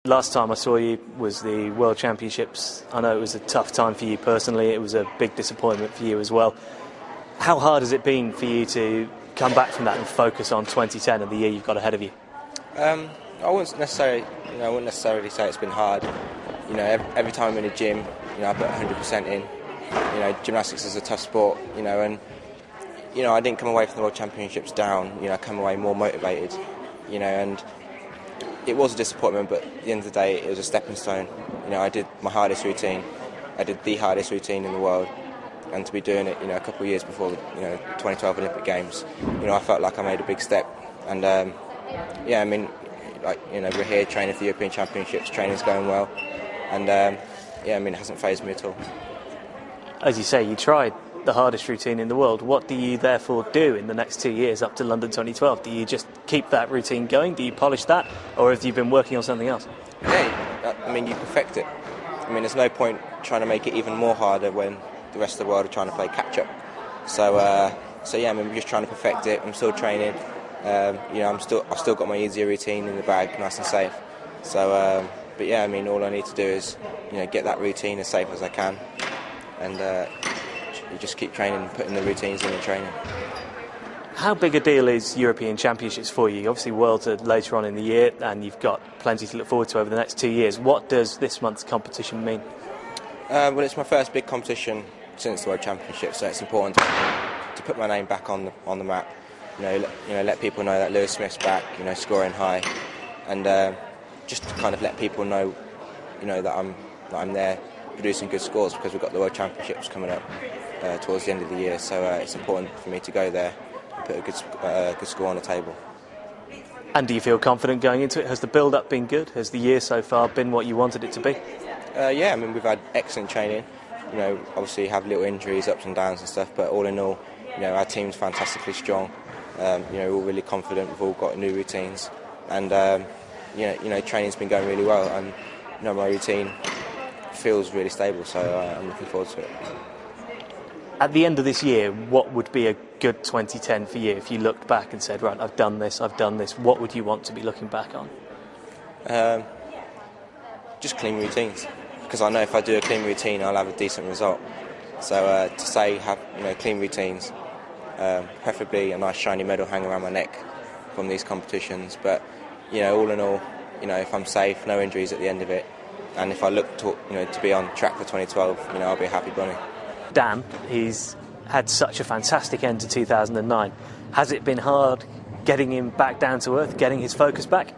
Last time I saw you was the World Championships. I know it was a tough time for you personally. It was a big disappointment for you as well. How hard has it been for you to come back from that and focus on 2010 and the year you've got ahead of you? I wouldn't necessarily say it's been hard. Every time I'm in the gym, I put 100% in. Gymnastics is a tough sport, and I didn't come away from the World Championships down. I come away more motivated, and it was a disappointment, but at the end of the day, it was a stepping stone. I did my hardest routine. I did the hardest routine in the world, and to be doing it, a couple of years before the 2012 Olympic Games, I felt like I made a big step. And we're here training for the European Championships. Training's going well, and it hasn't fazed me at all. As you say, you tried the hardest routine in the world. What do you therefore do in the next 2 years up to London 2012? Do you just keep that routine going? Do you polish that, or have you been working on something else? Yeah, you perfect it. There's no point trying to make it even more harder when the rest of the world are trying to play catch up. We're just trying to perfect it. I'm still training. I've still got my easier routine in the bag, nice and safe. All I need to do is, get that routine as safe as I can, and you just keep training, putting the routines in and training. How big a deal is European Championships for you? Obviously, Worlds are later on in the year, and you've got plenty to look forward to over the next 2 years. What does this month's competition mean? It's my first big competition since the World Championships, so it's important to put my name back on the map. Let people know that Lewis Smith's back, scoring high, and just to kind of let people know, that I'm there producing good scores, because we've got the World Championships coming up towards the end of the year. So it's important for me to go there and put a good score on the table. And do you feel confident going into it? Has the build-up been good? Has the year so far been what you wanted it to be? We've had excellent training. Obviously have little injuries, ups and downs and stuff, but all in all, our team's fantastically strong. We're all really confident. We've all got new routines, and training's been going really well, and my routine feels really stable, so I'm looking forward to it. At the end of this year, what would be a good 2010 for you? If you looked back and said, right, I've done this, what would you want to be looking back on? Just clean routines, because I know if I do a clean routine, I'll have a decent result. So to say have clean routines, preferably a nice shiny medal hanging around my neck from these competitions. But all in all, if I'm safe, no injuries at the end of it, and if I look to be on track for 2012, I'll be a happy bunny. Dan, he's had such a fantastic end to 2009. Has it been hard getting him back down to earth, getting his focus back?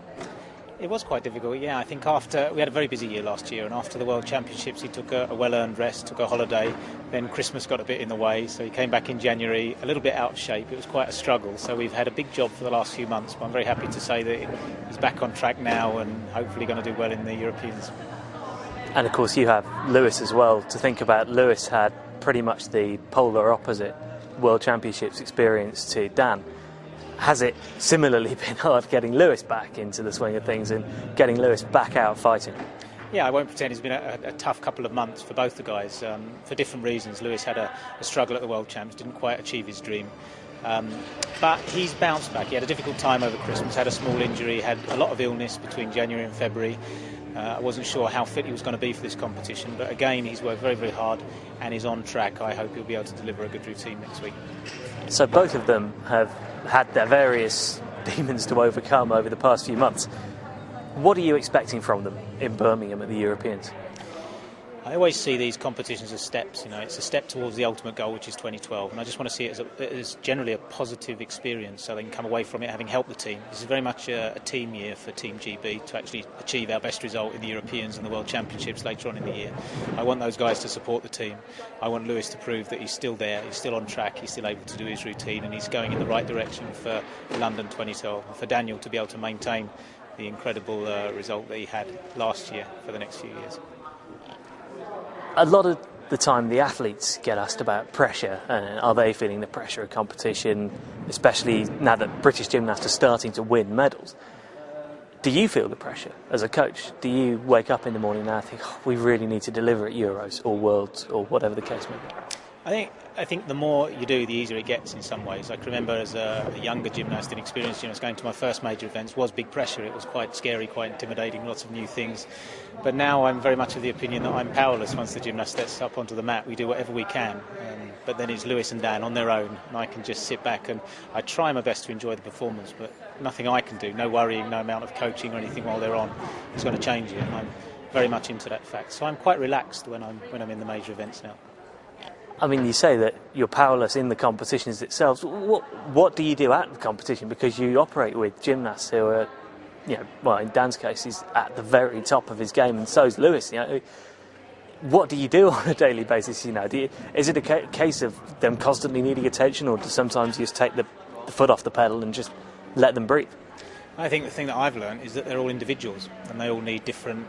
It was quite difficult, yeah. I think after we had a very busy year last year, and after the World Championships he took a well-earned rest, took a holiday, then Christmas got a bit in the way, so he came back in January a little bit out of shape. It was quite a struggle, so we've had a big job for the last few months, but I'm very happy to say that he's back on track now and hopefully going to do well in the Europeans. And of course you have Lewis as well to think about. Lewis had pretty much the polar opposite World Championships experience to Dan. Has it similarly been hard getting Lewis back into the swing of things and getting Lewis back out fighting? Yeah, I won't pretend it's been a tough couple of months for both the guys, for different reasons. Lewis had a struggle at the World Champs, didn't quite achieve his dream. But he's bounced back. He had a difficult time over Christmas, had a small injury, had a lot of illness between January and February. I wasn't sure how fit he was going to be for this competition, but again, he's worked very, very hard and is on track. I hope he'll be able to deliver a good routine next week. So both of them have had their various demons to overcome over the past few months. What are you expecting from them in Birmingham at the Europeans? I always see these competitions as steps. It's a step towards the ultimate goal, which is 2012, and I just want to see it as generally a positive experience, so they can come away from it having helped the team. This is very much a team year for Team GB to actually achieve our best result in the Europeans and the World Championships later on in the year. I want those guys to support the team. I want Lewis to prove that he's still there, he's still on track, he's still able to do his routine, and he's going in the right direction for London 2012. And for Daniel to be able to maintain the incredible result that he had last year for the next few years. A lot of the time the athletes get asked about pressure, and are they feeling the pressure of competition, especially now that British gymnasts are starting to win medals. Do you feel the pressure as a coach? Do you wake up in the morning now and think, we really need to deliver at Euros or Worlds or whatever the case may be? I think the more you do, the easier it gets in some ways. I can remember as a younger gymnast, inexperienced gymnast, going to my first major events was big pressure. It was quite scary, quite intimidating, lots of new things. But now I'm very much of the opinion that I'm powerless once the gymnast steps up onto the mat. We do whatever we can. But then it's Lewis and Dan on their own, and I can just sit back and I try my best to enjoy the performance, but nothing I can do, no worrying, no amount of coaching or anything while they're on is going to change it. And I'm very much into that fact. So I'm quite relaxed when I'm in the major events now. I mean, you say that you're powerless in the competitions itself. What do you do at the competition? Because you operate with gymnasts who are, well, in Dan's case, he's at the very top of his game, and so is Lewis. What do you do on a daily basis? Is it a case of them constantly needing attention, or do sometimes you just take the foot off the pedal and just let them breathe? I think the thing that I've learned is that they're all individuals and they all need different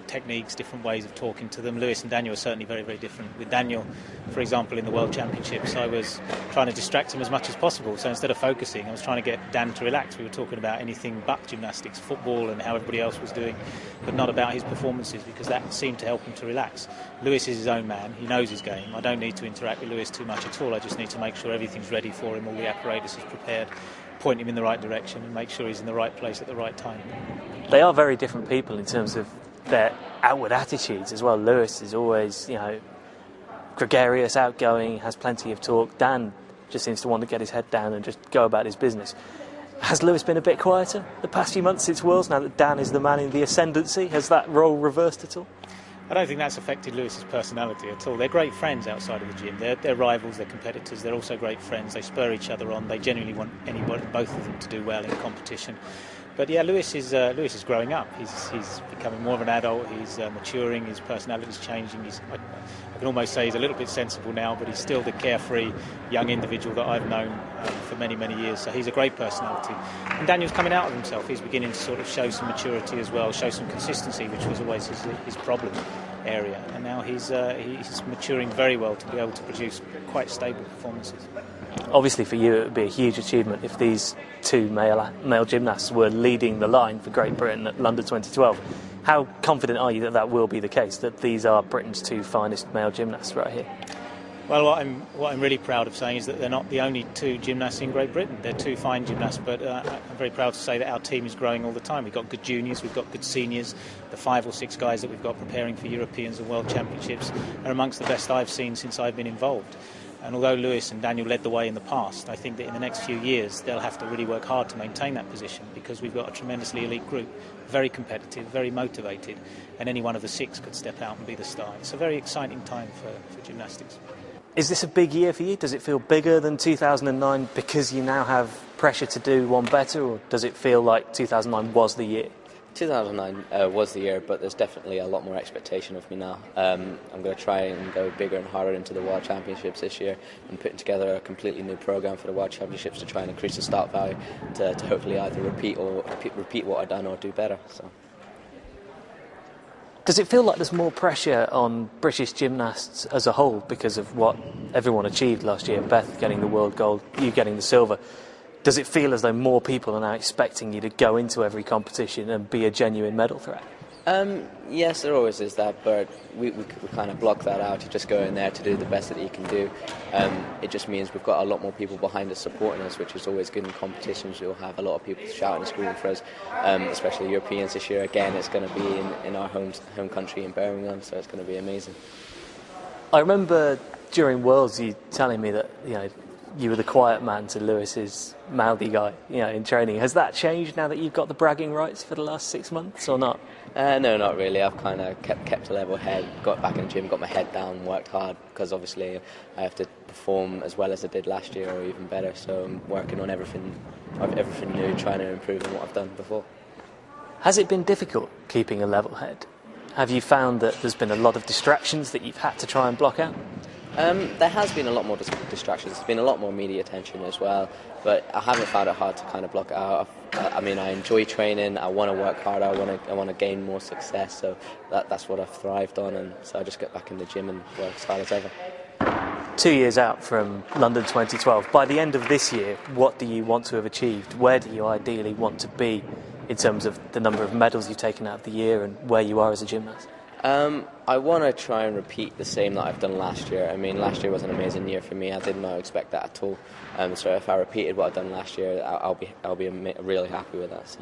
techniques, different ways of talking to them. Lewis and Daniel are certainly very, very different. With Daniel, for example, in the World Championships, I was trying to distract him as much as possible. So instead of focusing, I was trying to get Dan to relax. We were talking about anything but gymnastics, football and how everybody else was doing, but not about his performances, because that seemed to help him to relax. Lewis is his own man. He knows his game. I don't need to interact with Lewis too much at all. I just need to make sure everything's ready for him, all the apparatus is prepared, point him in the right direction and make sure he's in the right place at the right time. They are very different people in terms of their outward attitudes as well. Lewis is always, gregarious, outgoing, has plenty of talk. Dan just seems to want to get his head down and just go about his business. Has Lewis been a bit quieter the past few months since Worlds, now that Dan is the man in the ascendancy? Has that role reversed at all? I don't think that's affected Lewis's personality at all. They're great friends outside of the gym. They're rivals, they're competitors, they're also great friends. They spur each other on. They genuinely want both of them to do well in competition. But yeah, Lewis is growing up. He's becoming more of an adult. He's maturing. His personality's changing. I can almost say he's a little bit sensible now, but he's still the carefree young individual that I've known for many, many years. So he's a great personality. And Daniel's coming out of himself. He's beginning to sort of show some maturity as well, show some consistency, which was always his problem area. And now he's maturing very well to be able to produce quite stable performances. Obviously for you it would be a huge achievement if these two male gymnasts were leading the line for Great Britain at London 2012. How confident are you that will be the case, that these are Britain's two finest male gymnasts right here? Well, what I'm really proud of saying is that they're not the only two gymnasts in Great Britain. They're two fine gymnasts, but I'm very proud to say that our team is growing all the time. We've got good juniors, we've got good seniors. The 5 or 6 guys that we've got preparing for Europeans and World Championships are amongst the best I've seen since I've been involved. And although Lewis and Daniel led the way in the past, I think that in the next few years they'll have to really work hard to maintain that position, because we've got a tremendously elite group, very competitive, very motivated, and any one of the 6 could step out and be the star. It's a very exciting time for gymnastics. Is this a big year for you? Does it feel bigger than 2009 because you now have pressure to do one better, or does it feel like 2009 was the year? 2009 was the year, but there's definitely a lot more expectation of me now. I'm going to try and go bigger and harder into the World Championships this year, and putting together a completely new programme for the World Championships to try and increase the start value to hopefully either repeat what I've done or do better. So. Does it feel like there's more pressure on British gymnasts as a whole because of what everyone achieved last year? Beth getting the world gold, you getting the silver. Does it feel as though more people are now expecting you to go into every competition and be a genuine medal threat? Yes, there always is that, but we kind of block that out. You just go in there to do the best that you can do. It just means we've got a lot more people behind us supporting us, which is always good in competitions. You'll have a lot of people shouting and screaming for us, especially Europeans this year. Again, it's going to be in our home country in Birmingham, so it's going to be amazing. I remember during Worlds you telling me that you were the quiet man to Lewis's mouthy guy, in training. Has that changed now that you've got the bragging rights for the last 6 months, or not? No, not really. I've kind of kept a level head, got back in the gym, got my head down, worked hard, because obviously I have to perform as well as I did last year or even better. So I'm working on everything new, trying to improve on what I've done before. Has it been difficult keeping a level head? Have you found that there's been a lot of distractions that you've had to try and block out? There has been a lot more distractions. There's been a lot more media attention as well, but I haven't found it hard to kind of block it out. I enjoy training. I want to work harder. I want to gain more success. So that's what I've thrived on, and so I just get back in the gym and work as hard as ever. 2 years out from London 2012. By the end of this year, what do you want to have achieved? Where do you ideally want to be in terms of the number of medals you've taken out of the year and where you are as a gymnast? I want to try and repeat the same that I've done last year. I mean, last year was an amazing year for me. I did not expect that at all. So if I repeated what I've done last year, I'll be really happy with that. So.